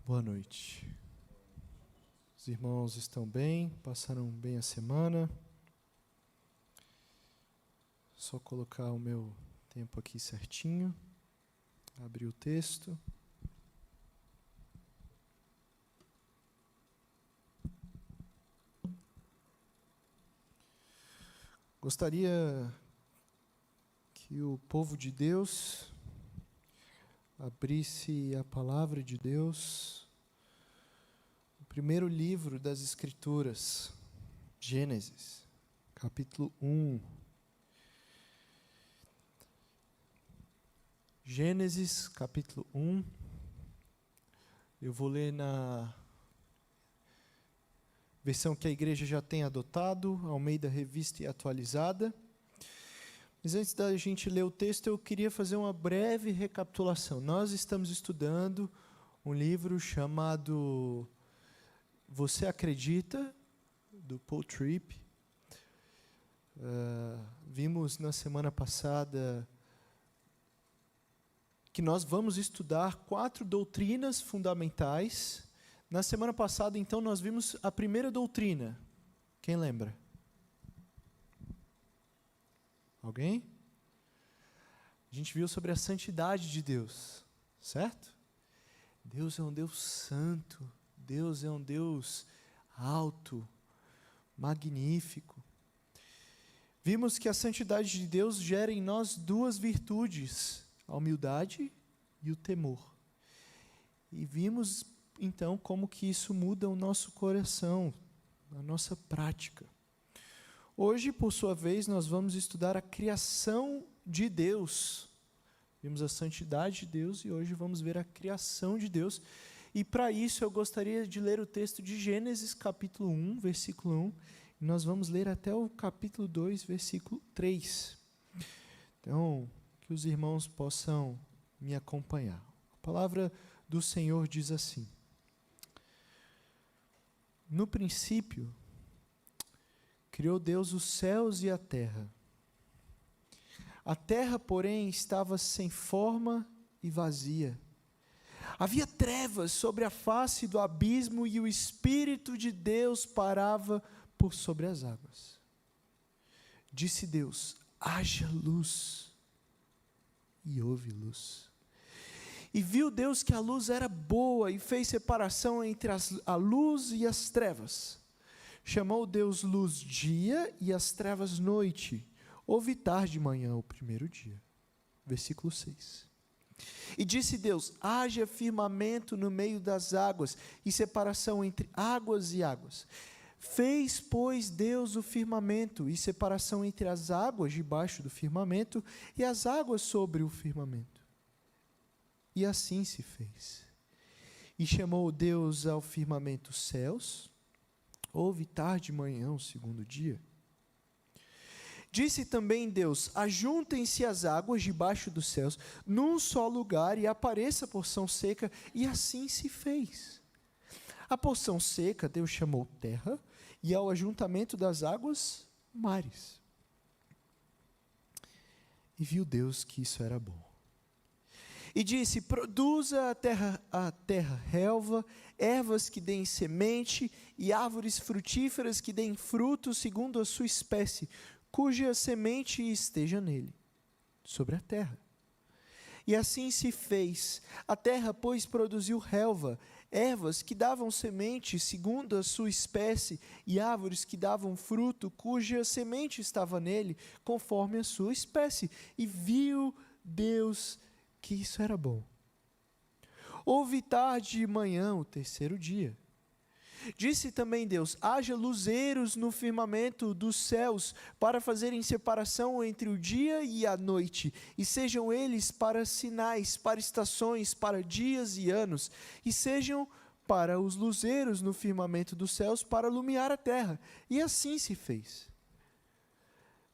Boa noite. Os irmãos estão bem? Passaram bem a semana? Só colocar o meu tempo aqui certinho. Abrir o texto. Gostaria que o povo de Deus abrisse a palavra de Deus, o primeiro livro das Escrituras, Gênesis, capítulo 1. Gênesis, capítulo 1. Eu vou ler na versão que a igreja já tem adotado, Almeida Revista e Atualizada. Mas antes da gente ler o texto, eu queria fazer uma breve recapitulação. Nós estamos estudando um livro chamado Você Acredita?, do Paul Tripp. Vimos na semana passada que nós vamos estudar 4 doutrinas fundamentais. Na semana passada, então, nós vimos a primeira doutrina. Quem lembra? Alguém? A gente viu sobre a santidade de Deus, certo? Deus é um Deus santo, Deus é um Deus alto, magnífico. Vimos que a santidade de Deus gera em nós 2 virtudes, a humildade e o temor. E vimos, então, como que isso muda o nosso coração, a nossa prática. Hoje, por sua vez, nós vamos estudar a criação de Deus. Vimos a santidade de Deus e hoje vamos ver a criação de Deus. E para isso eu gostaria de ler o texto de Gênesis, capítulo 1, versículo 1. E nós vamos ler até o capítulo 2, versículo 3. Então, que os irmãos possam me acompanhar. A palavra do Senhor diz assim: No princípio, criou Deus os céus e a terra. A terra, porém, estava sem forma e vazia. Havia trevas sobre a face do abismo e o Espírito de Deus parava por sobre as águas. Disse Deus: haja luz. E houve luz. E viu Deus que a luz era boa e fez separação entre a luz e as trevas. Chamou Deus luz dia e as trevas noite. Houve tarde de manhã o primeiro dia. Versículo 6. E disse Deus: haja firmamento no meio das águas e separação entre águas e águas. Fez, pois, Deus o firmamento e separação entre as águas debaixo do firmamento e as águas sobre o firmamento. E assim se fez. E chamou Deus ao firmamento céus. Houve tarde de manhã o segundo dia. Disse também Deus: ajuntem-se as águas debaixo dos céus num só lugar e apareça a porção seca, e assim se fez. A porção seca Deus chamou terra, e ao ajuntamento das águas, mares. E viu Deus que isso era bom. E disse: produza a terra relva, ervas que deem semente, e árvores frutíferas que deem fruto segundo a sua espécie, cuja semente esteja nele, sobre a terra. E assim se fez. A terra, pois, produziu relva, ervas que davam semente segundo a sua espécie, e árvores que davam fruto, cuja semente estava nele, conforme a sua espécie. E viu Deus que isso era bom. Houve tarde e manhã o terceiro dia. Disse também Deus: haja luzeiros no firmamento dos céus, para fazerem separação entre o dia e a noite, e sejam eles para sinais, para estações, para dias e anos, e sejam para os luzeiros no firmamento dos céus, para iluminar a terra. E assim se fez.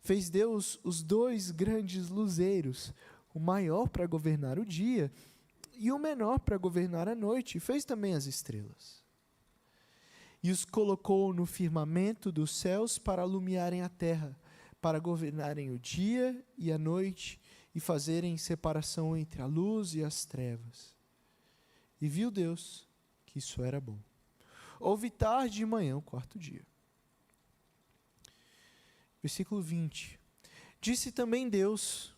Fez Deus os 2 grandes luzeiros, o maior para governar o dia, e o menor para governar a noite, e fez também as estrelas. E os colocou no firmamento dos céus para iluminarem a terra, para governarem o dia e a noite, e fazerem separação entre a luz e as trevas. E viu Deus que isso era bom. Houve tarde e manhã, o quarto dia. Versículo 20. Disse também Deus: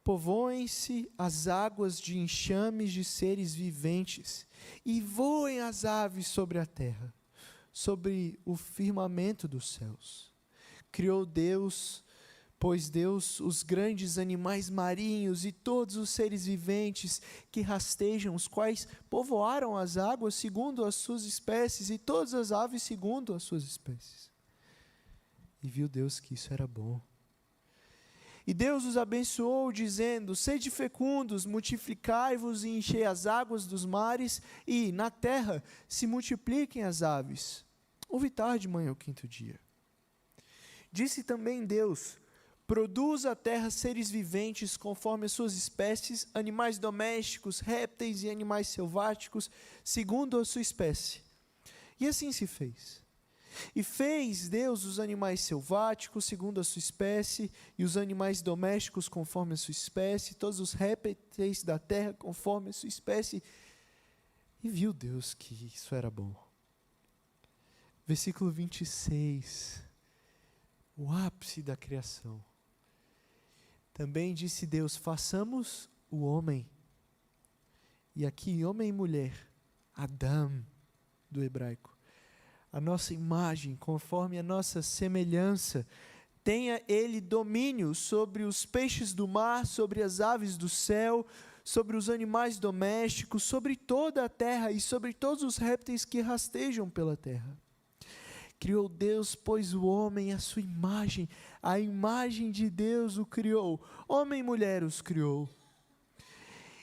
povoem-se as águas de enxames de seres viventes, e voem as aves sobre a terra, sobre o firmamento dos céus. Criou Deus, pois Deus, os grandes animais marinhos e todos os seres viventes que rastejam, os quais povoaram as águas segundo as suas espécies, e todas as aves segundo as suas espécies. E viu Deus que isso era bom. E Deus os abençoou, dizendo: sede fecundos, multiplicai-vos e enchei as águas dos mares, e na terra se multipliquem as aves. Houve tarde de manhã o quinto dia. Disse também Deus: produza a terra seres viventes conforme as suas espécies, animais domésticos, répteis e animais selváticos, segundo a sua espécie. E assim se fez. E fez Deus os animais selváticos segundo a sua espécie, e os animais domésticos conforme a sua espécie, todos os répteis da terra conforme a sua espécie. E viu Deus que isso era bom. Versículo 26, o ápice da criação. Também disse Deus: façamos o homem. E aqui, homem e mulher, Adam, do hebraico, a nossa imagem, conforme a nossa semelhança, tenha ele domínio sobre os peixes do mar, sobre as aves do céu, sobre os animais domésticos, sobre toda a terra e sobre todos os répteis que rastejam pela terra. Criou Deus, pois, o homem à sua imagem, a imagem de Deus o criou, homem e mulher os criou.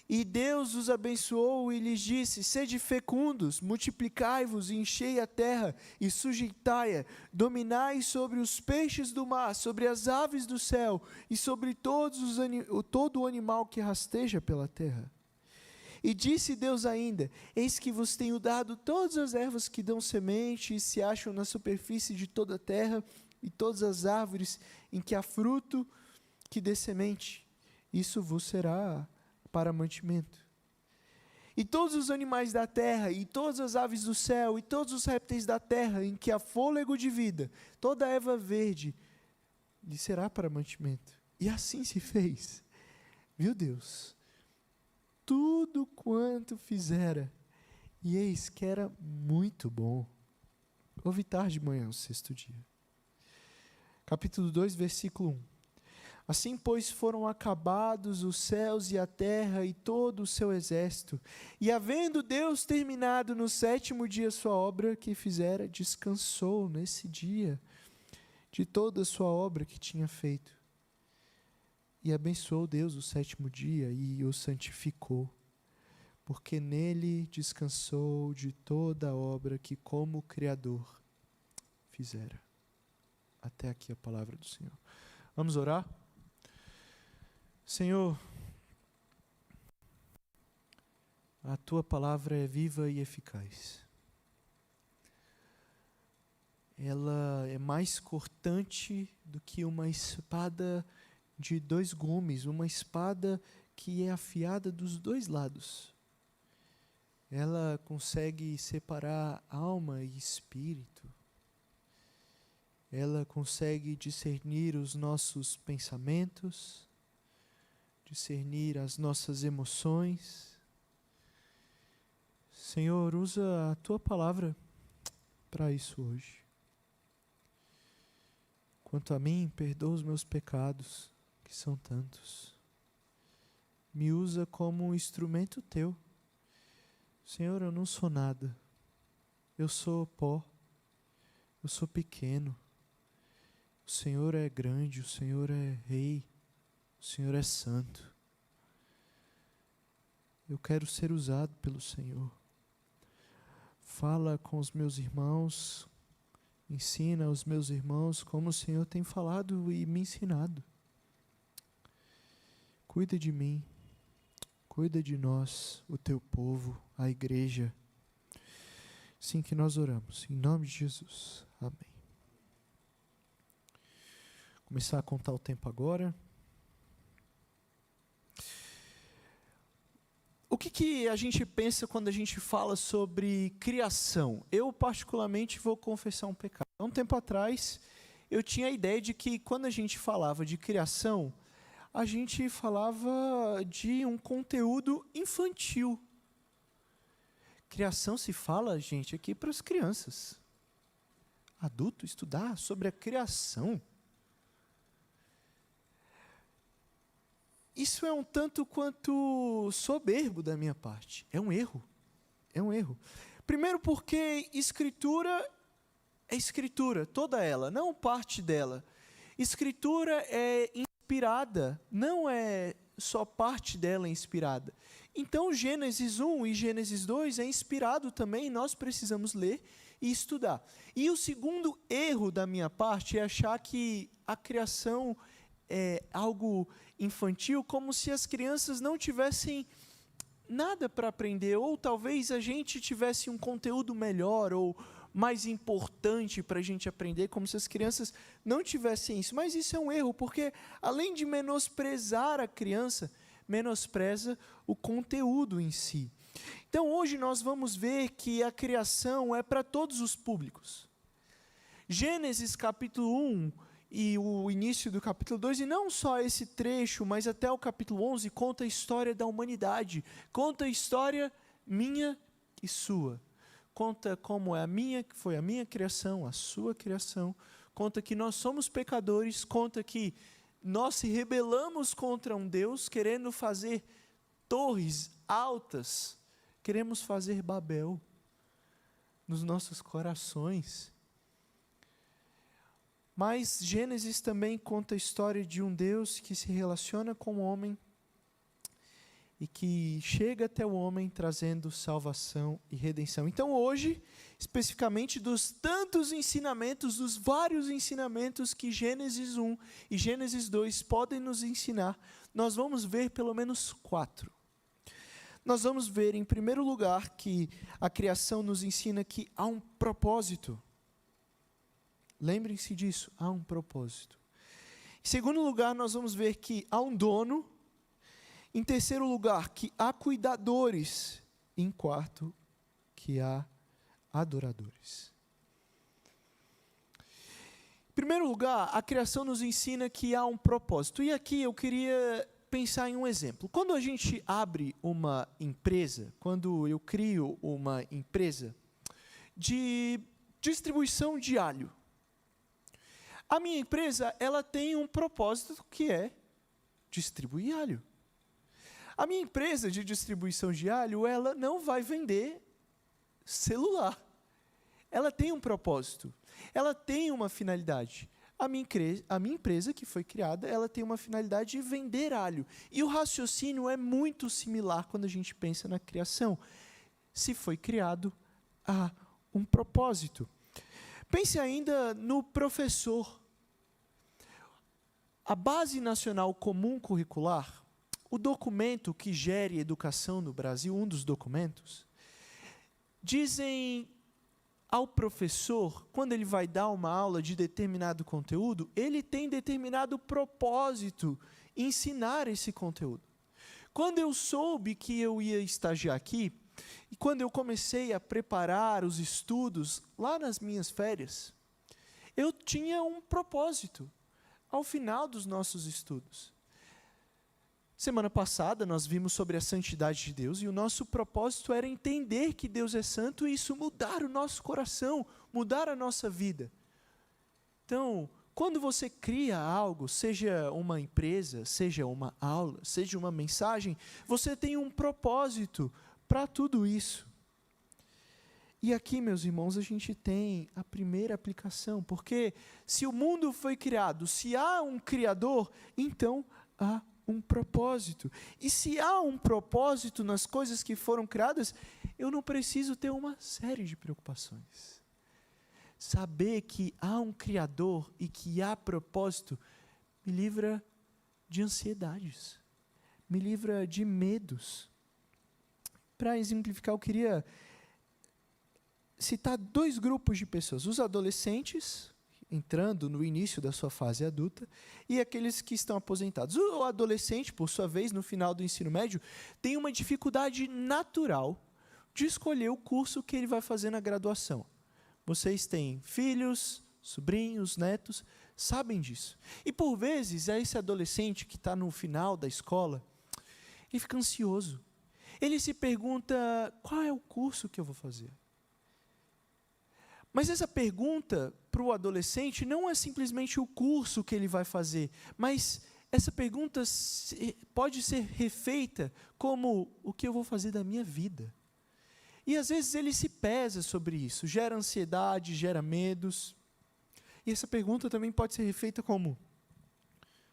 E Deus os abençoou e lhes disse: sede fecundos, multiplicai-vos e enchei a terra e sujeitai-a, dominai sobre os peixes do mar, sobre as aves do céu e sobre todo o animal que rasteja pela terra. E disse Deus ainda: eis que vos tenho dado todas as ervas que dão semente e se acham na superfície de toda a terra, e todas as árvores em que há fruto que dê semente. Isso vos será para mantimento. E todos os animais da terra, e todas as aves do céu, e todos os répteis da terra, em que há fôlego de vida, toda a erva verde, lhe será para mantimento. E assim se fez. Viu Deus tudo quanto fizera, e eis que era muito bom. Houve tarde de manhã, o sexto dia. Capítulo 2, versículo 1. Assim, pois, foram acabados os céus e a terra e todo o seu exército. E havendo Deus terminado no sétimo dia sua obra que fizera, descansou nesse dia de toda a sua obra que tinha feito. E abençoou Deus o sétimo dia e o santificou, porque nele descansou de toda a obra que como Criador fizera. Até aqui a palavra do Senhor. Vamos orar? Senhor, a Tua palavra é viva e eficaz. Ela é mais cortante do que uma espada de 2 gumes, uma espada que é afiada dos 2 lados. Ela consegue separar alma e espírito. Ela consegue discernir os nossos pensamentos, discernir as nossas emoções. Senhor, usa a Tua palavra para isso hoje. Quanto a mim, perdoa os meus pecados, que são tantos. Me usa como um instrumento Teu. Senhor, eu não sou nada. Eu sou pó. Eu sou pequeno. O Senhor é grande, o Senhor é Rei. O Senhor é santo. Eu quero ser usado pelo Senhor. Fala com os meus irmãos, ensina aos meus irmãos como o Senhor tem falado e me ensinado. Cuida de mim, cuida de nós, o Teu povo, a igreja. Sim que nós oramos, em nome de Jesus. Amém. Começar a contar o tempo agora. O que a gente pensa quando a gente fala sobre criação? Eu, particularmente, vou confessar um pecado. Há um tempo atrás, eu tinha a ideia de que quando a gente falava de criação, a gente falava de um conteúdo infantil. Criação se fala, gente, aqui para as crianças. Adulto estudar sobre a criação. Isso é um tanto quanto soberbo da minha parte. É um erro. É um erro. Primeiro porque Escritura é Escritura, toda ela, não parte dela. Escritura é inspirada, não é só parte dela inspirada. Então, Gênesis 1 e Gênesis 2 é inspirado também, nós precisamos ler e estudar. E o segundo erro da minha parte é achar que a criação é algo infantil, como se as crianças não tivessem nada para aprender, ou talvez a gente tivesse um conteúdo melhor, ou mais importante para a gente aprender, como se as crianças não tivessem isso. Mas isso é um erro, porque além de menosprezar a criança, menospreza o conteúdo em si. Então hoje nós vamos ver que a criação é para todos os públicos. Gênesis capítulo 1 e o início do capítulo 2, e não só esse trecho, mas até o capítulo 11, conta a história da humanidade, conta a história minha e sua. Conta como é foi a minha criação, a sua criação. Conta que nós somos pecadores. Conta que nós se rebelamos contra um Deus, querendo fazer torres altas. Queremos fazer Babel nos nossos corações. Mas Gênesis também conta a história de um Deus que se relaciona com o homem e que chega até o homem trazendo salvação e redenção. Então hoje, especificamente dos tantos ensinamentos, dos vários ensinamentos que Gênesis 1 e Gênesis 2 podem nos ensinar, nós vamos ver pelo menos 4. Nós vamos ver, em primeiro lugar, que a criação nos ensina que há um propósito. Lembrem-se disso, há um propósito. Em segundo lugar, nós vamos ver que há um dono. Em terceiro lugar, que há cuidadores. E em quarto, que há adoradores. Em primeiro lugar, a criação nos ensina que há um propósito. E aqui eu queria pensar em um exemplo. Quando a gente abre uma empresa, quando eu crio uma empresa de distribuição de alho, a minha empresa, ela tem um propósito que é distribuir alho. A minha empresa de distribuição de alho, ela não vai vender celular. Ela tem um propósito. Ela tem uma finalidade. A minha empresa, que foi criada, ela tem uma finalidade de vender alho. E o raciocínio é muito similar quando a gente pensa na criação. Se foi criado, há um propósito. Pense ainda no professor. A Base Nacional Comum Curricular, o documento que gere educação no Brasil, um dos documentos, dizem ao professor, quando ele vai dar uma aula de determinado conteúdo, ele tem determinado propósito em ensinar esse conteúdo. Quando eu soube que eu ia estagiar aqui, e quando eu comecei a preparar os estudos, lá nas minhas férias, eu tinha um propósito, ao final dos nossos estudos. Semana passada nós vimos sobre a santidade de Deus e o nosso propósito era entender que Deus é santo e isso mudar o nosso coração, mudar a nossa vida. Então, quando você cria algo, seja uma empresa, seja uma aula, seja uma mensagem, você tem um propósito para tudo isso. E aqui, meus irmãos, a gente tem a primeira aplicação, porque se o mundo foi criado, se há um Criador, então há um propósito. E se há um propósito nas coisas que foram criadas, eu não preciso ter uma série de preocupações. Saber que há um Criador e que há propósito me livra de ansiedades, me livra de medos. Para exemplificar, eu queria citar 2 grupos de pessoas. Os adolescentes, entrando no início da sua fase adulta, e aqueles que estão aposentados. O adolescente, por sua vez, no final do ensino médio, tem uma dificuldade natural de escolher o curso que ele vai fazer na graduação. Vocês têm filhos, sobrinhos, netos, sabem disso. E por vezes, é esse adolescente que está no final da escola, ele fica ansioso. Ele se pergunta, qual é o curso que eu vou fazer? Mas essa pergunta para o adolescente não é simplesmente o curso que ele vai fazer, mas essa pergunta pode ser refeita como o que eu vou fazer da minha vida. E às vezes ele se pesa sobre isso, gera ansiedade, gera medos. E essa pergunta também pode ser refeita como,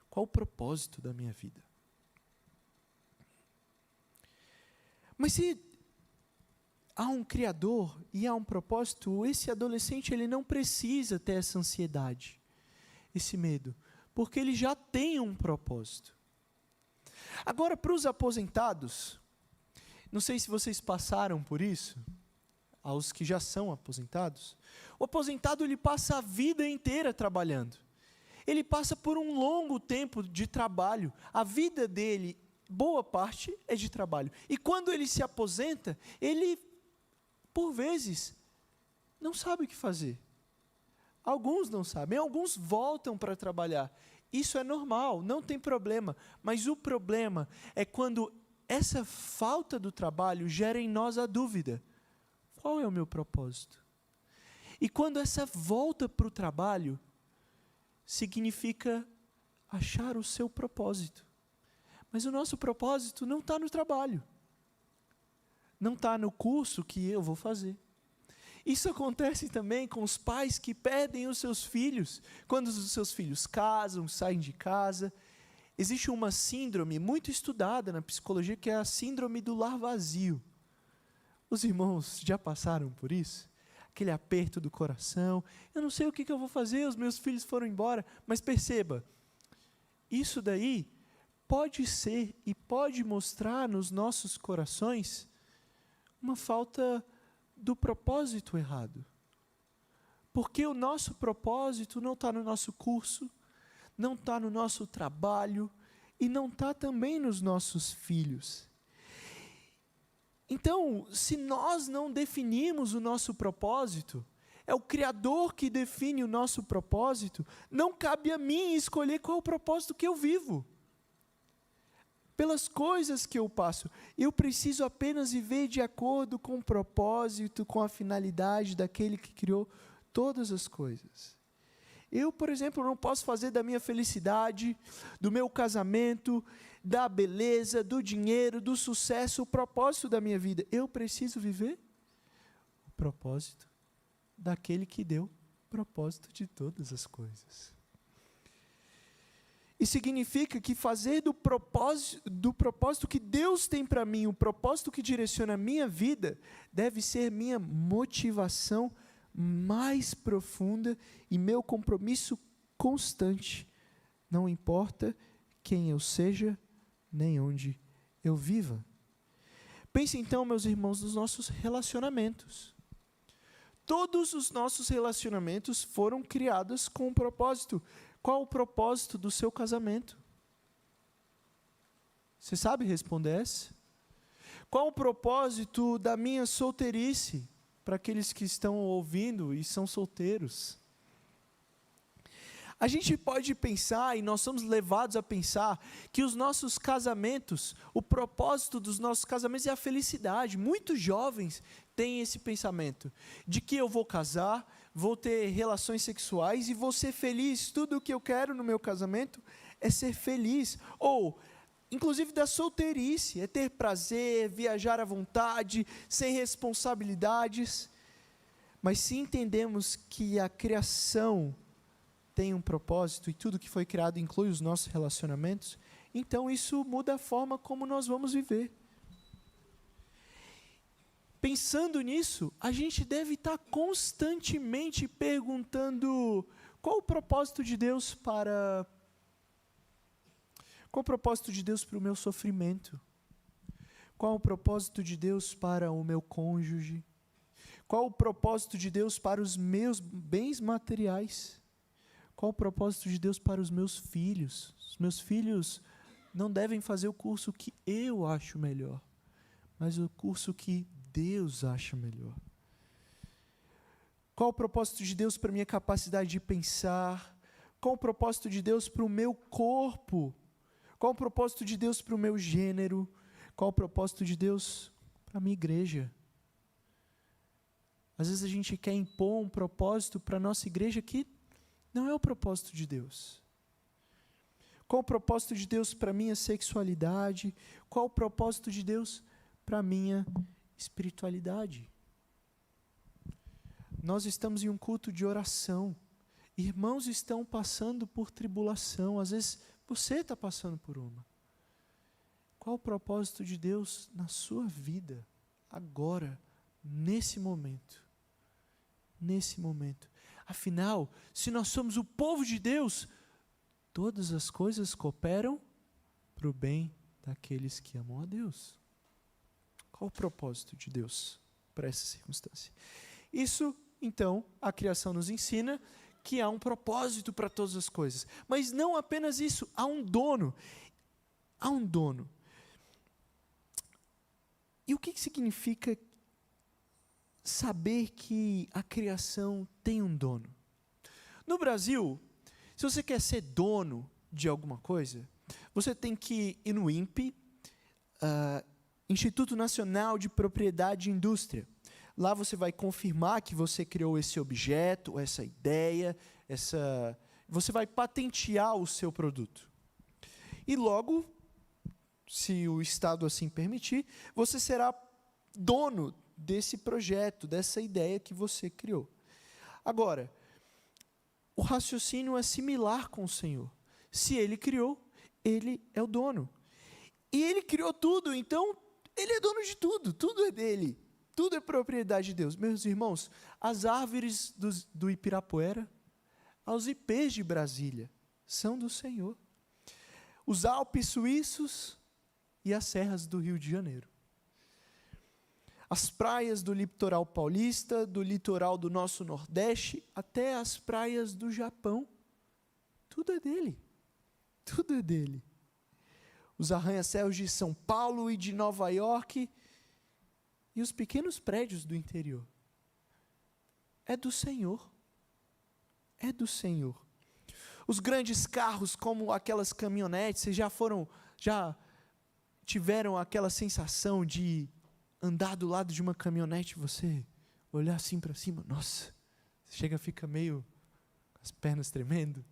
qual o propósito da minha vida? Mas se há um Criador e há um propósito, esse adolescente ele não precisa ter essa ansiedade, esse medo, porque ele já tem um propósito. Agora, para os aposentados, não sei se vocês passaram por isso, aos que já são aposentados, o aposentado ele passa a vida inteira trabalhando. Ele passa por um longo tempo de trabalho, a vida dele, boa parte, é de trabalho. E quando ele se aposenta, ele por vezes, não sabe o que fazer. Alguns não sabem, alguns voltam para trabalhar. Isso é normal, não tem problema. Mas o problema é quando essa falta do trabalho gera em nós a dúvida. Qual é o meu propósito? E quando essa volta para o trabalho significa achar o seu propósito. Mas o nosso propósito não está no trabalho. Não está no curso que eu vou fazer. Isso acontece também com os pais que perdem os seus filhos, quando os seus filhos casam, saem de casa. Existe uma síndrome muito estudada na psicologia, que é a síndrome do lar vazio. Os irmãos já passaram por isso? Aquele aperto do coração, eu não sei o que eu vou fazer, os meus filhos foram embora, mas perceba, isso daí pode ser e pode mostrar nos nossos corações uma falta do propósito errado. Porque o nosso propósito não está no nosso curso, não está no nosso trabalho e não está também nos nossos filhos. Então, se nós não definimos o nosso propósito, é o Criador que define o nosso propósito, não cabe a mim escolher qual é o propósito que eu vivo. Pelas coisas que eu passo, eu preciso apenas viver de acordo com o propósito, com a finalidade daquele que criou todas as coisas. Eu, por exemplo, não posso fazer da minha felicidade, do meu casamento, da beleza, do dinheiro, do sucesso, o propósito da minha vida. Eu preciso viver o propósito daquele que deu o propósito de todas as coisas. E significa que fazer do propósito que Deus tem para mim, o propósito que direciona a minha vida, deve ser minha motivação mais profunda e meu compromisso constante. Não importa quem eu seja, nem onde eu viva. Pense então, meus irmãos, nos nossos relacionamentos. Todos os nossos relacionamentos foram criados com um propósito. Qual o propósito do seu casamento? Você sabe responder essa? Qual o propósito da minha solteirice? Para aqueles que estão ouvindo e são solteiros. A gente pode pensar, e nós somos levados a pensar, que os nossos casamentos, o propósito dos nossos casamentos é a felicidade. Muitos jovens têm esse pensamento, de que eu vou casar, vou ter relações sexuais e vou ser feliz. Tudo o que eu quero no meu casamento é ser feliz. Ou, inclusive da solteirice, é ter prazer, viajar à vontade, sem responsabilidades. Mas se entendemos que a criação tem um propósito e tudo que foi criado inclui os nossos relacionamentos, então isso muda a forma como nós vamos viver. Pensando nisso, a gente deve estar constantemente perguntando qual o propósito de Deus para... Qual o propósito de Deus para o meu sofrimento? Qual o propósito de Deus para o meu cônjuge? Qual o propósito de Deus para os meus bens materiais? Qual o propósito de Deus para os meus filhos? Os meus filhos não devem fazer o curso que eu acho melhor, mas o curso que Deus acha melhor. Qual o propósito de Deus para a minha capacidade de pensar? Qual o propósito de Deus para o meu corpo? Qual o propósito de Deus para o meu gênero? Qual o propósito de Deus para a minha igreja? Às vezes a gente quer impor um propósito para a nossa igreja que não é o propósito de Deus. Qual o propósito de Deus para a minha sexualidade? Qual o propósito de Deus para a minha espiritualidade? Nós estamos em um culto de oração. Irmãos estão passando por tribulação. Às vezes você está passando por uma. Qual o propósito de Deus na sua vida, agora, nesse momento? Nesse momento. Afinal, se nós somos o povo de Deus, todas as coisas cooperam para o bem daqueles que amam a Deus. Qual o propósito de Deus para essa circunstância? Isso, então, a criação nos ensina que há um propósito para todas as coisas. Mas não apenas isso, há um dono. Há um dono. E o que significa saber que a criação tem um dono? No Brasil, se você quer ser dono de alguma coisa, você tem que ir no INPE, Instituto Nacional de Propriedade e Indústria. Lá você vai confirmar que você criou esse objeto, essa ideia, você vai patentear o seu produto. E logo, se o Estado assim permitir, você será dono desse projeto, dessa ideia que você criou. Agora, o raciocínio é similar com o Senhor. Se Ele criou, Ele é o dono. E Ele criou tudo, então Ele é dono de tudo, tudo é dele. Tudo é propriedade de Deus. Meus irmãos, as árvores do Ibirapuera, aos ipês de Brasília, são do Senhor. Os Alpes suíços e as serras do Rio de Janeiro. As praias do litoral paulista, do litoral do nosso Nordeste, até as praias do Japão. Tudo é dele. Tudo é dele. Os arranha-céus de São Paulo e de Nova York e os pequenos prédios do interior. É do Senhor. É do Senhor. Os grandes carros, como aquelas caminhonetes, vocês já tiveram aquela sensação de andar do lado de uma caminhonete e você olhar assim para cima? Nossa, você chega, fica meio com as pernas tremendo.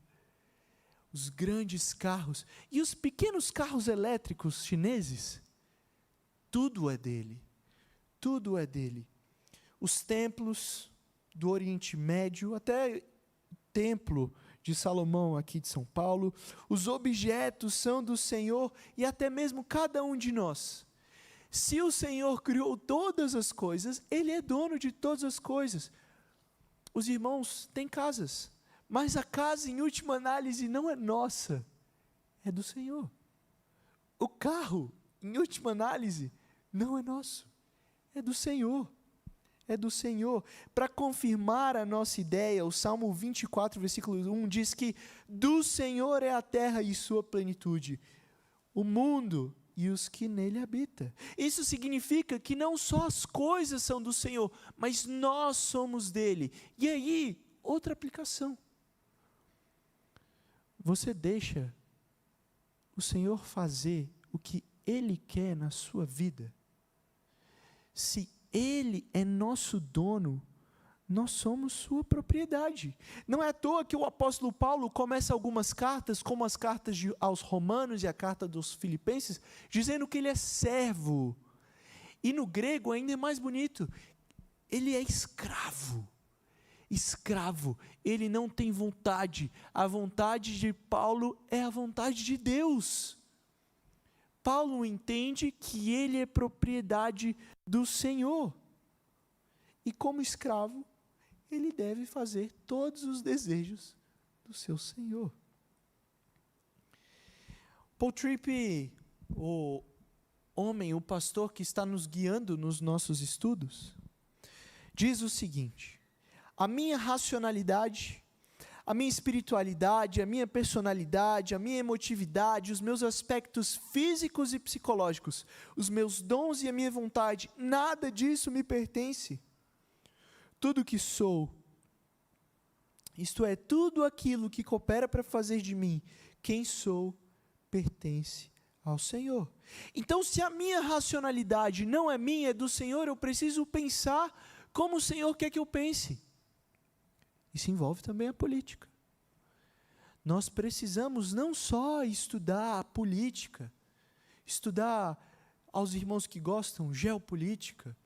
Os grandes carros e os pequenos carros elétricos chineses, tudo é dele. Tudo é dele. Os templos do Oriente Médio, até o templo de Salomão aqui de São Paulo, os objetos são do Senhor e até mesmo cada um de nós. Se o Senhor criou todas as coisas, Ele é dono de todas as coisas. Os irmãos têm casas, mas a casa, em última análise, não é nossa, é do Senhor. O carro, em última análise, não é nosso. É do Senhor, é do Senhor. Para confirmar a nossa ideia, o Salmo 24, versículo 1 diz que do Senhor é a terra e sua plenitude, o mundo e os que nele habitam. Isso significa que não só as coisas são do Senhor, mas nós somos dele. E aí, outra aplicação. Você deixa o Senhor fazer o que Ele quer na sua vida? Se Ele é nosso dono, nós somos sua propriedade. Não é à toa que o apóstolo Paulo começa algumas cartas, como as cartas aos Romanos e a carta dos Filipenses, dizendo que ele é servo. E no grego ainda é mais bonito, ele é escravo. Escravo, ele não tem vontade. A vontade de Paulo é a vontade de Deus. Paulo entende que ele é propriedade do Senhor. E como escravo, ele deve fazer todos os desejos do seu Senhor. Paul Tripp, o homem, o pastor que está nos guiando nos nossos estudos, diz o seguinte: a minha racionalidade, a minha espiritualidade, a minha personalidade, a minha emotividade, os meus aspectos físicos e psicológicos, os meus dons e a minha vontade, nada disso me pertence. Tudo que sou, isto é, tudo aquilo que coopera para fazer de mim quem sou, pertence ao Senhor. Então, se a minha racionalidade não é minha, é do Senhor, eu preciso pensar como o Senhor quer que eu pense. Isso envolve também a política. Nós precisamos não só estudar a política, estudar aos irmãos que gostam geopolítica,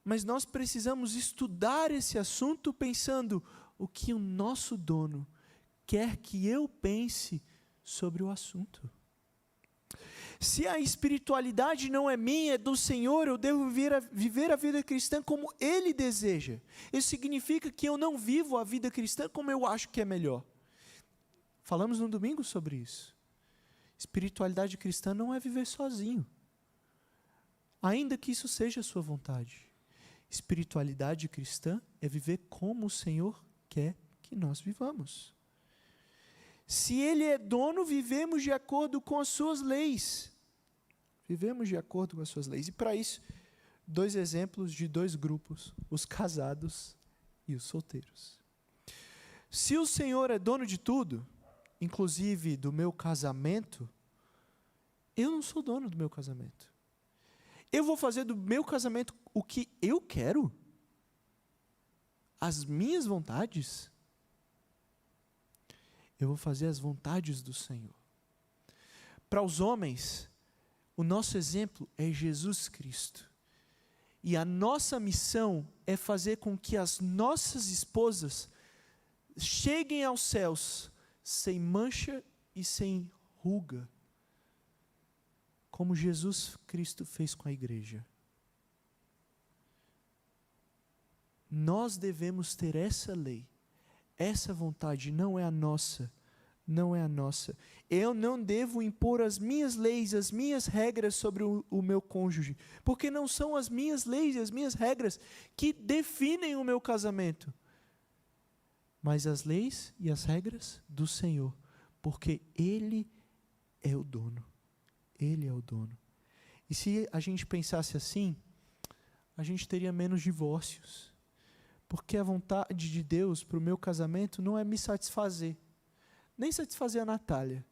mas nós precisamos estudar esse assunto pensando o que o nosso dono quer que eu pense sobre o assunto. Se a espiritualidade não é minha, é do Senhor, eu devo viver a vida cristã como Ele deseja. Isso significa que eu não vivo a vida cristã como eu acho que é melhor. Falamos no domingo sobre isso. Espiritualidade cristã não é viver sozinho, ainda que isso seja a sua vontade. Espiritualidade cristã é viver como o Senhor quer que nós vivamos. Se Ele é dono, vivemos de acordo com as suas leis. Vivemos de acordo com as suas leis. E para isso, 2 exemplos de 2 grupos, os casados e os solteiros. Se o Senhor é dono de tudo, inclusive do meu casamento, eu não sou dono do meu casamento. Eu vou fazer do meu casamento o que eu quero? As minhas vontades? Eu vou fazer as vontades do Senhor. Para os homens, o nosso exemplo é Jesus Cristo. E a nossa missão é fazer com que as nossas esposas cheguem aos céus sem mancha e sem ruga, como Jesus Cristo fez com a igreja. Nós devemos ter essa lei. Essa vontade não é a nossa, não é a nossa. Eu não devo impor as minhas leis, as minhas regras sobre o meu cônjuge, porque não são as minhas leis e as minhas regras que definem o meu casamento, mas as leis e as regras do Senhor, porque Ele é o dono. Ele é o dono. E se a gente pensasse assim, a gente teria menos divórcios. Porque a vontade de Deus para o meu casamento não é me satisfazer, nem satisfazer a Natália,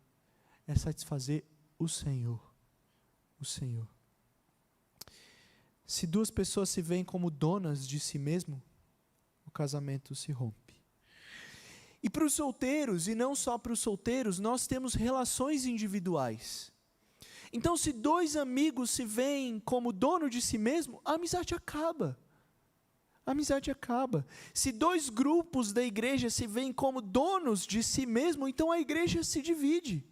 é satisfazer o Senhor. O Senhor. Se 2 pessoas se veem como donas de si mesmo, o casamento se rompe. E para os solteiros, e não só para os solteiros, nós temos relações individuais. Então, se 2 amigos se veem como dono de si mesmo, a amizade acaba. A amizade acaba. Se 2 grupos da igreja se veem como donos de si mesmo, então a igreja se divide.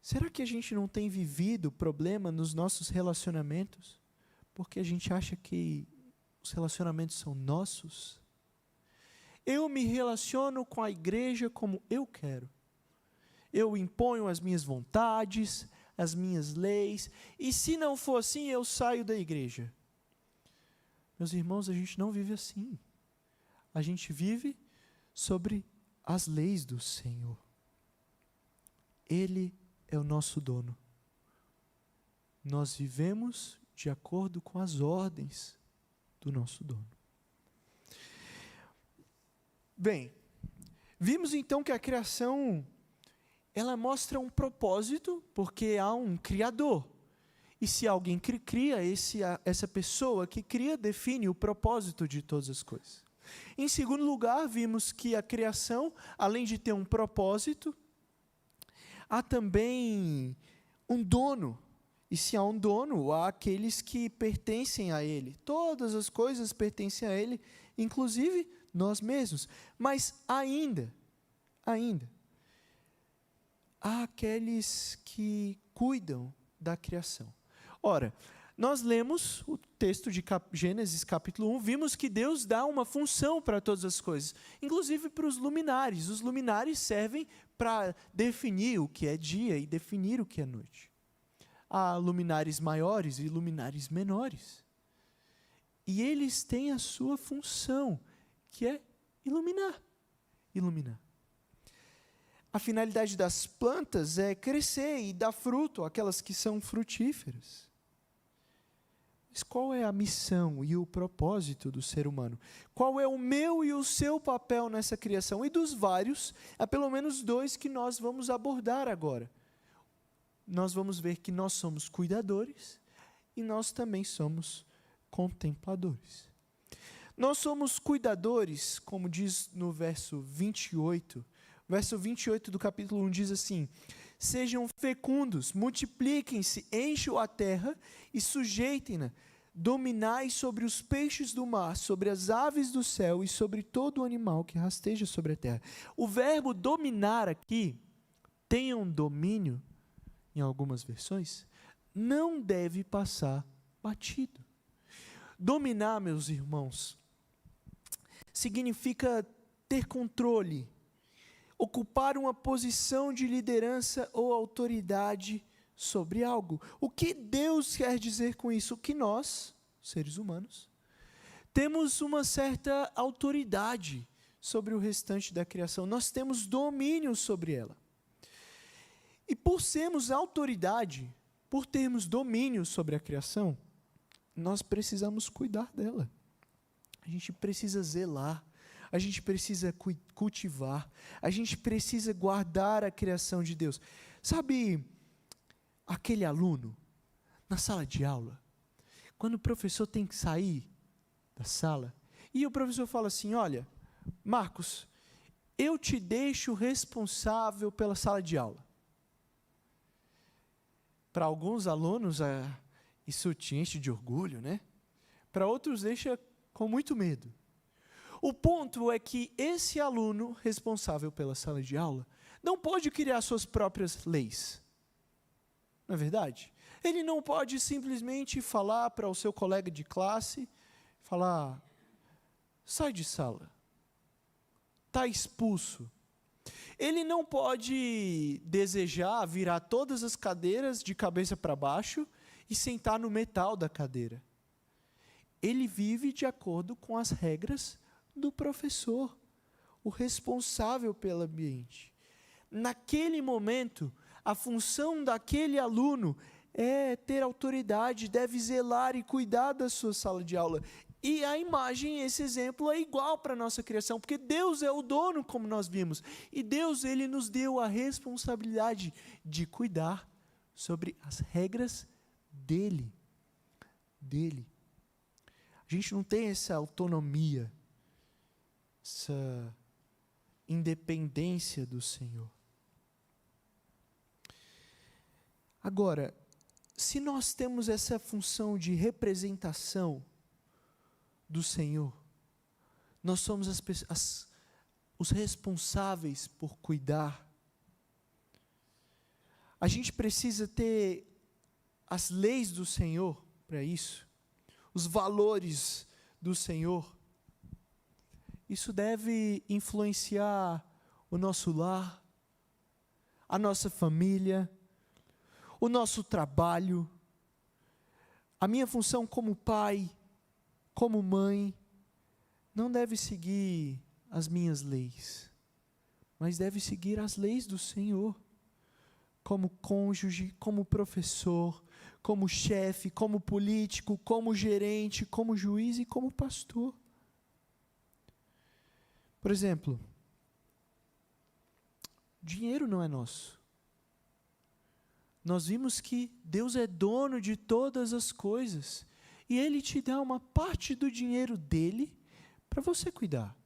Será que a gente não tem vivido problema nos nossos relacionamentos? Porque a gente acha que os relacionamentos são nossos? Eu me relaciono com a igreja como eu quero. Eu imponho as minhas vontades, as minhas leis, e se não for assim, eu saio da igreja. Meus irmãos, a gente não vive assim. A gente vive sobre as leis do Senhor. Ele é o nosso dono. Nós vivemos de acordo com as ordens do nosso dono. Bem, vimos então que a criação, ela mostra um propósito, porque há um Criador. E se alguém cria, essa pessoa que cria define o propósito de todas as coisas. Em segundo lugar, vimos que a criação, além de ter um propósito, há também um dono. E se há um dono, há aqueles que pertencem a ele. Todas as coisas pertencem a ele, inclusive nós mesmos. Mas ainda, há aqueles que cuidam da criação. Ora, nós lemos o texto de Gênesis capítulo 1, vimos que Deus dá uma função para todas as coisas, inclusive para os luminares. Os luminares servem para definir o que é dia e definir o que é noite. Há luminares maiores e luminares menores. E eles têm a sua função, que é iluminar. iluminar. A finalidade das plantas é crescer e dar fruto, aquelas que são frutíferas. Mas qual é a missão e o propósito do ser humano? Qual é o meu e o seu papel nessa criação? E dos vários, há pelo menos 2 que nós vamos abordar agora. Nós vamos ver que nós somos cuidadores e nós também somos contempladores. Nós somos cuidadores, como diz no verso 28. O verso 28 do capítulo 1 diz assim: sejam fecundos, multipliquem-se, encham a terra e sujeitem-na. Dominai sobre os peixes do mar, sobre as aves do céu e sobre todo o animal que rasteja sobre a terra. O verbo dominar aqui, tenham domínio, em algumas versões, não deve passar batido. Dominar, meus irmãos, significa ter controle, ocupar uma posição de liderança ou autoridade sobre algo. O que Deus quer dizer com isso? Que nós, seres humanos, temos uma certa autoridade sobre o restante da criação. Nós temos domínio sobre ela. E por sermos autoridade, por termos domínio sobre a criação, nós precisamos cuidar dela. A gente precisa zelar, a gente precisa cultivar, a gente precisa guardar a criação de Deus. Sabe aquele aluno na sala de aula, quando o professor tem que sair da sala, e o professor fala assim: olha, Marcos, eu te deixo responsável pela sala de aula. Para alguns alunos, isso te enche de orgulho, né? Para outros, deixa com muito medo. O ponto é que esse aluno responsável pela sala de aula não pode criar suas próprias leis. Não é verdade? Ele não pode simplesmente falar para o seu colega de classe, falar: sai de sala, está expulso. Ele não pode desejar virar todas as cadeiras de cabeça para baixo e sentar no metal da cadeira. Ele vive de acordo com as regras do professor, o responsável pelo ambiente. Naquele momento, a função daquele aluno é ter autoridade, deve zelar e cuidar da sua sala de aula. E a imagem, esse exemplo é igual para a nossa criação, porque Deus é o dono, como nós vimos. E Deus, Ele nos deu a responsabilidade de cuidar sobre as regras dEle. A gente não tem essa autonomia, essa independência do Senhor. Agora, se nós temos essa função de representação do Senhor, nós somos os responsáveis por cuidar. A gente precisa ter as leis do Senhor para isso, os valores do Senhor. Isso deve influenciar o nosso lar, a nossa família, o nosso trabalho. A minha função como pai, como mãe, não deve seguir as minhas leis, mas deve seguir as leis do Senhor, como cônjuge, como professor, como chefe, como político, como gerente, como juiz e como pastor. Por exemplo, dinheiro não é nosso. Nós vimos que Deus é dono de todas as coisas, e Ele te dá uma parte do dinheiro dEle para você cuidar.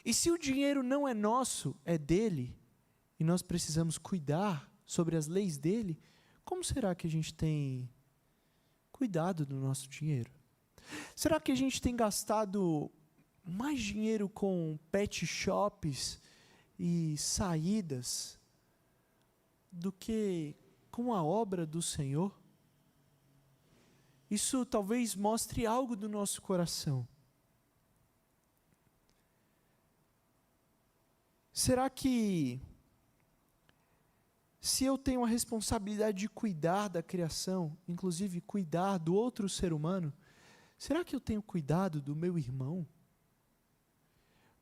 E se o dinheiro não é nosso, é dEle, e nós precisamos cuidar sobre as leis dEle, como será que a gente tem cuidado do nosso dinheiro? Será que a gente tem gastado mais dinheiro com pet shops e saídas do que com a obra do Senhor? Isso talvez mostre algo do nosso coração. Será que, se eu tenho a responsabilidade de cuidar da criação, inclusive cuidar do outro ser humano, será que eu tenho cuidado do meu irmão?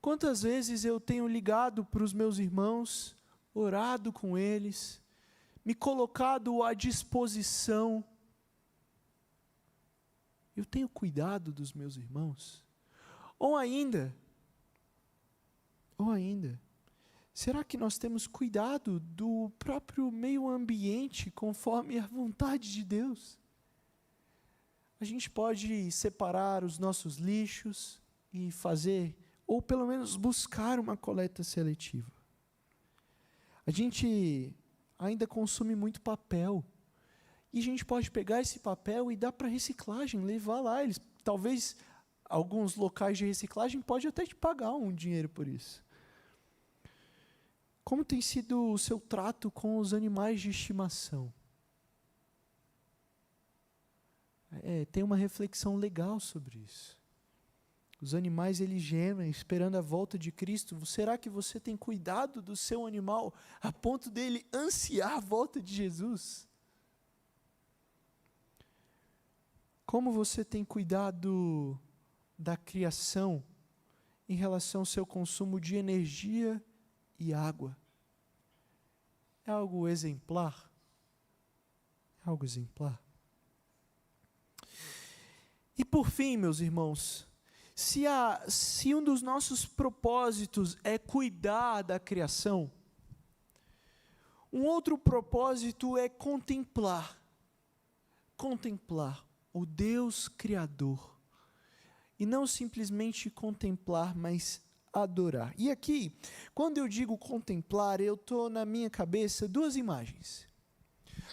Quantas vezes eu tenho ligado para os meus irmãos, orado com eles, me colocado à disposição. Eu tenho cuidado dos meus irmãos? Ou ainda, será que nós temos cuidado do próprio meio ambiente conforme a vontade de Deus? A gente pode separar os nossos lixos e fazer, ou pelo menos buscar uma coleta seletiva. A gente ainda consome muito papel. E a gente pode pegar esse papel e dar para reciclagem, levar lá. Talvez alguns locais de reciclagem podem até te pagar um dinheiro por isso. Como tem sido o seu trato com os animais de estimação? Tem uma reflexão legal sobre isso. Os animais, eles gemem, esperando a volta de Cristo. Será que você tem cuidado do seu animal a ponto dele ansiar a volta de Jesus? Como você tem cuidado da criação em relação ao seu consumo de energia e água? É algo exemplar? É algo exemplar? E por fim, meus irmãos, se um dos nossos propósitos é cuidar da criação, um outro propósito é contemplar o Deus Criador. E não simplesmente contemplar, mas adorar. E aqui, quando eu digo contemplar, eu estou na minha cabeça duas imagens.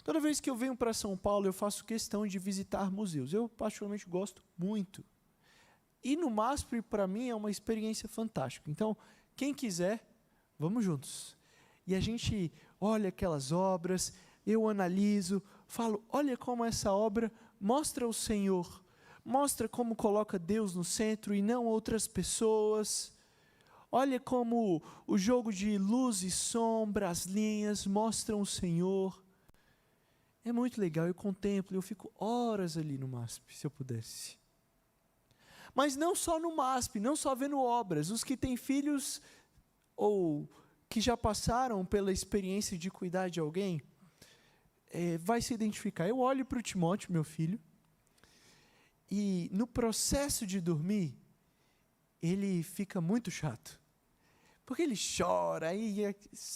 Toda vez que eu venho para São Paulo, eu faço questão de visitar museus. Eu particularmente gosto muito. E no MASP, para mim, é uma experiência fantástica. Então, quem quiser, vamos juntos. E a gente olha aquelas obras, eu analiso, falo, olha como essa obra mostra o Senhor, mostra como coloca Deus no centro e não outras pessoas. Olha como o jogo de luz e sombra, as linhas, mostram o Senhor. É muito legal, eu contemplo, eu fico horas ali no MASP, se eu pudesse. Mas não só no MASP, não só vendo obras. Os que têm filhos ou que já passaram pela experiência de cuidar de alguém, vai se identificar. Eu olho para o Timóteo, meu filho, e no processo de dormir, ele fica muito chato. Porque ele chora, e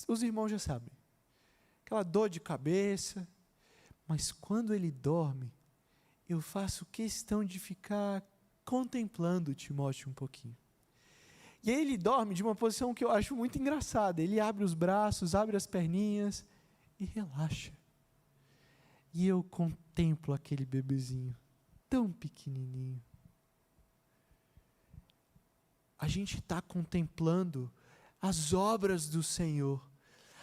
os irmãos já sabem. Aquela dor de cabeça. Mas quando ele dorme, eu faço questão de ficar contemplando o Timóteo um pouquinho. E aí ele dorme de uma posição que eu acho muito engraçada. Ele abre os braços, abre as perninhas e relaxa. E eu contemplo aquele bebezinho, tão pequenininho. A gente está contemplando as obras do Senhor.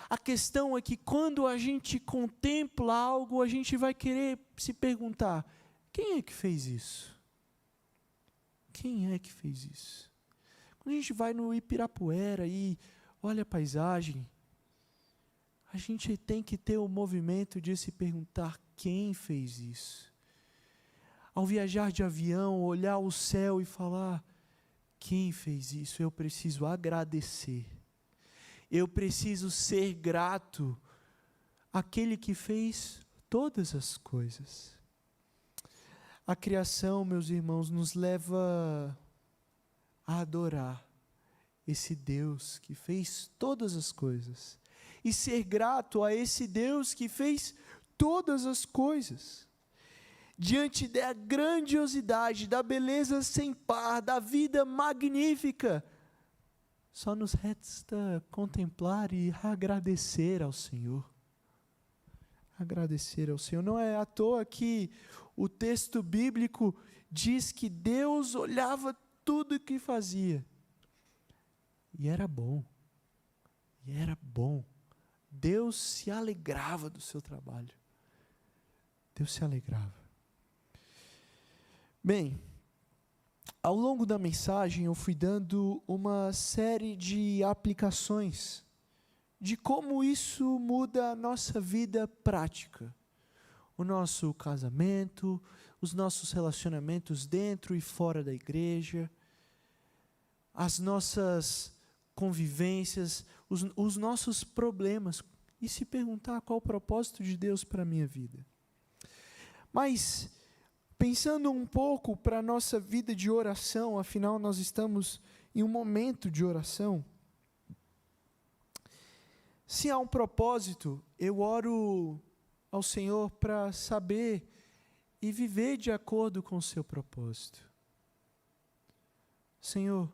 A questão é que quando a gente contempla algo, a gente vai querer se perguntar, quem é que fez isso? Quem é que fez isso? Quando a gente vai no Ibirapuera e olha a paisagem, a gente tem que ter o movimento de se perguntar quem fez isso. Ao viajar de avião, olhar o céu e falar, quem fez isso? Eu preciso agradecer. Eu preciso ser grato àquele que fez todas as coisas. A criação, meus irmãos, nos leva a adorar esse Deus que fez todas as coisas. E ser grato a esse Deus que fez todas as coisas. Diante da grandiosidade, da beleza sem par, da vida magnífica, só nos resta contemplar e agradecer ao Senhor. Agradecer ao Senhor. Não é à toa que o texto bíblico diz que Deus olhava tudo o que fazia. E era bom. E era bom. Deus se alegrava do seu trabalho. Deus se alegrava. Bem, ao longo da mensagem eu fui dando uma série de aplicações de como isso muda a nossa vida prática. O nosso casamento, os nossos relacionamentos dentro e fora da igreja, as nossas convivências, os nossos problemas, e se perguntar qual o propósito de Deus para a minha vida. Mas, pensando um pouco para a nossa vida de oração, afinal nós estamos em um momento de oração. Se há um propósito, eu oro ao Senhor para saber e viver de acordo com o seu propósito. Senhor,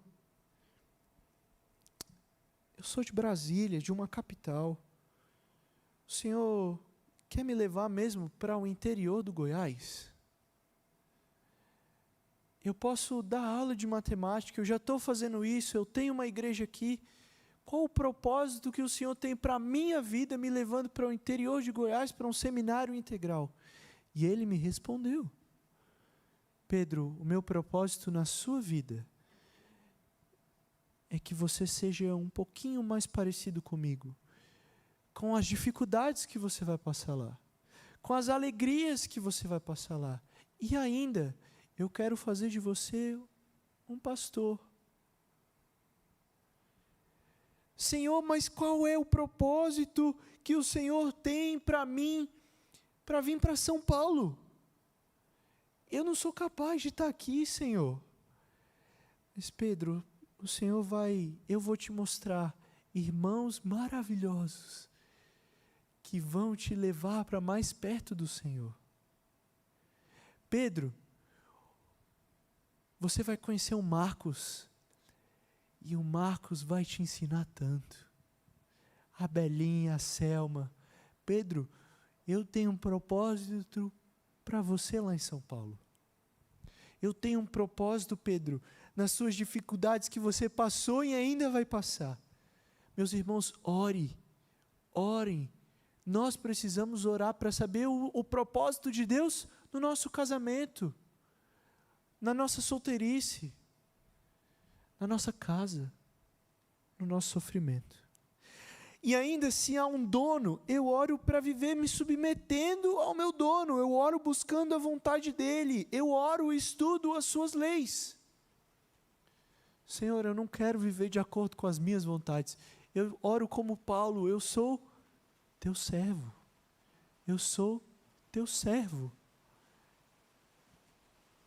eu sou de Brasília, de uma capital. O Senhor quer me levar mesmo para o interior do Goiás? Eu posso dar aula de matemática, eu já estou fazendo isso, eu tenho uma igreja aqui. Qual o propósito que o Senhor tem para a minha vida, me levando para o interior de Goiás, para um seminário integral? E Ele me respondeu: Pedro, o meu propósito na sua vida é que você seja um pouquinho mais parecido comigo, com as dificuldades que você vai passar lá, com as alegrias que você vai passar lá. E ainda, eu quero fazer de você um pastor. Senhor, mas qual é o propósito que o Senhor tem para mim, para vir para São Paulo? Eu não sou capaz de estar aqui, Senhor. Mas Pedro, eu vou te mostrar irmãos maravilhosos que vão te levar para mais perto do Senhor. Pedro, você vai conhecer o Marcos, e o Marcos vai te ensinar tanto. A Belinha, a Selma. Pedro, eu tenho um propósito para você lá em São Paulo. Eu tenho um propósito, Pedro, nas suas dificuldades que você passou e ainda vai passar. Meus irmãos, orem. Nós precisamos orar para saber o propósito de Deus no nosso casamento, na nossa solteirice, na nossa casa, no nosso sofrimento. E ainda, se há um dono, eu oro para viver me submetendo ao meu dono, eu oro buscando a vontade dele, eu oro e estudo as suas leis. Senhor, eu não quero viver de acordo com as minhas vontades. Eu oro como Paulo, eu sou teu servo. Eu sou teu servo.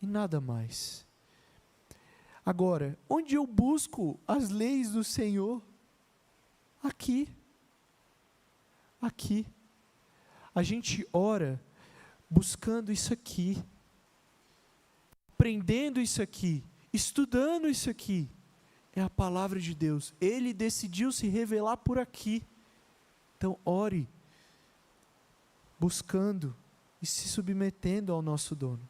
E nada mais. Agora, onde eu busco as leis do Senhor? Aqui. A gente ora buscando isso aqui, aprendendo isso aqui, estudando isso aqui. É a palavra de Deus. Ele decidiu se revelar por aqui. Então, ore, buscando e se submetendo ao nosso dono.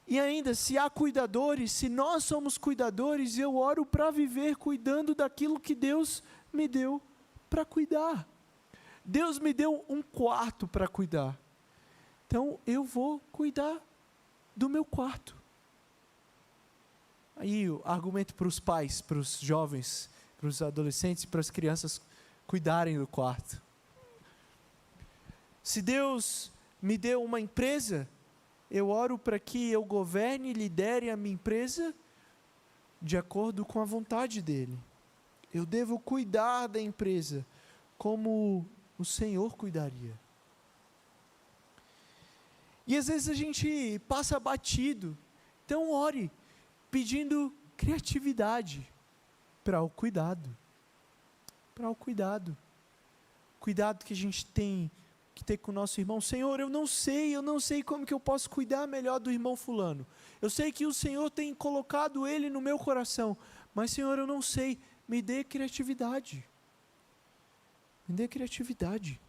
E ainda, se há cuidadores, se nós somos cuidadores, eu oro para viver cuidando daquilo que Deus me deu para cuidar. Deus me deu um quarto para cuidar. Então, eu vou cuidar do meu quarto. Aí, o argumento para os pais, para os jovens, para os adolescentes, para as crianças cuidarem do quarto. Se Deus me deu uma empresa, eu oro para que eu governe e lidere a minha empresa de acordo com a vontade dEle. Eu devo cuidar da empresa como o Senhor cuidaria. E às vezes a gente passa batido. Então ore, pedindo criatividade para o cuidado. Para o cuidado. Cuidado que a gente tem que ter com o nosso irmão. Senhor, eu não sei como que eu posso cuidar melhor do irmão fulano. Eu sei que o Senhor tem colocado ele no meu coração, mas Senhor, eu não sei, me dê criatividade. Me dê criatividade.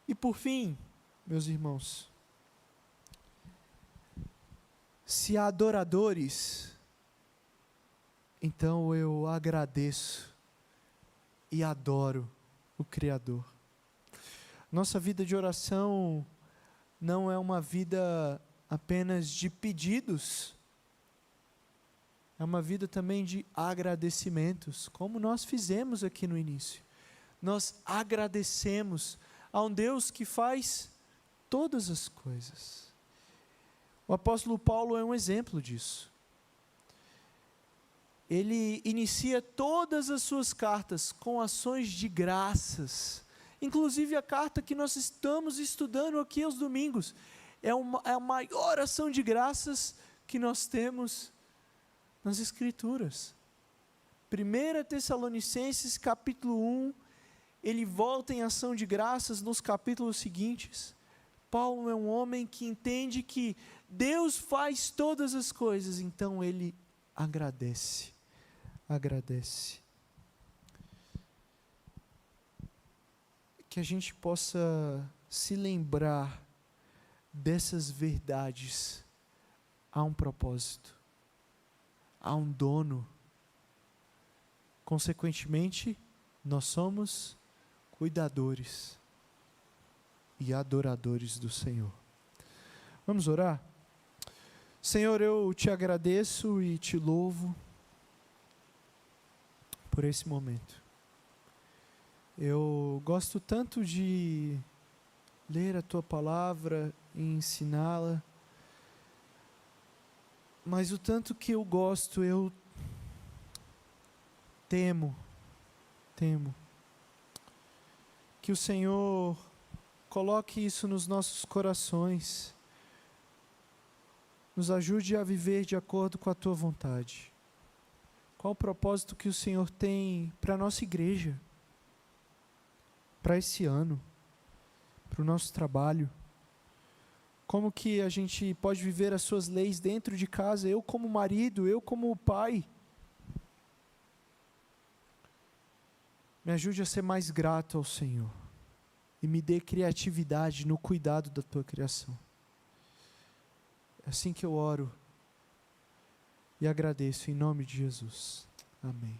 E por fim, meus irmãos, se há adoradores, então eu agradeço e adoro o Criador. Nossa vida de oração não é uma vida apenas de pedidos, é uma vida também de agradecimentos, como nós fizemos aqui no início. Nós agradecemos a um Deus que faz todas as coisas. O apóstolo Paulo é um exemplo disso. ele inicia todas as suas cartas com ações de graças. Inclusive a carta que nós estamos estudando aqui aos domingos, é a maior ação de graças que nós temos nas Escrituras. 1 Tessalonicenses capítulo 1, ele volta em ação de graças nos capítulos seguintes. Paulo é um homem que entende que Deus faz todas as coisas, então ele agradece. Que a gente possa se lembrar dessas verdades. Há um propósito, há um dono. Consequentemente, nós somos cuidadores e adoradores do Senhor. Vamos orar? Senhor, eu te agradeço e te louvo por esse momento. Eu gosto tanto de ler a tua palavra e ensiná-la, mas o tanto que eu gosto, eu temo que o Senhor coloque isso nos nossos corações, nos ajude a viver de acordo com a tua vontade. Qual o propósito que o Senhor tem para a nossa igreja, para esse ano, para o nosso trabalho? Como que a gente pode viver as suas leis dentro de casa, eu como marido, eu como pai? Me ajude a ser mais grato ao Senhor e me dê criatividade no cuidado da tua criação. É assim que eu oro e agradeço em nome de Jesus. Amém.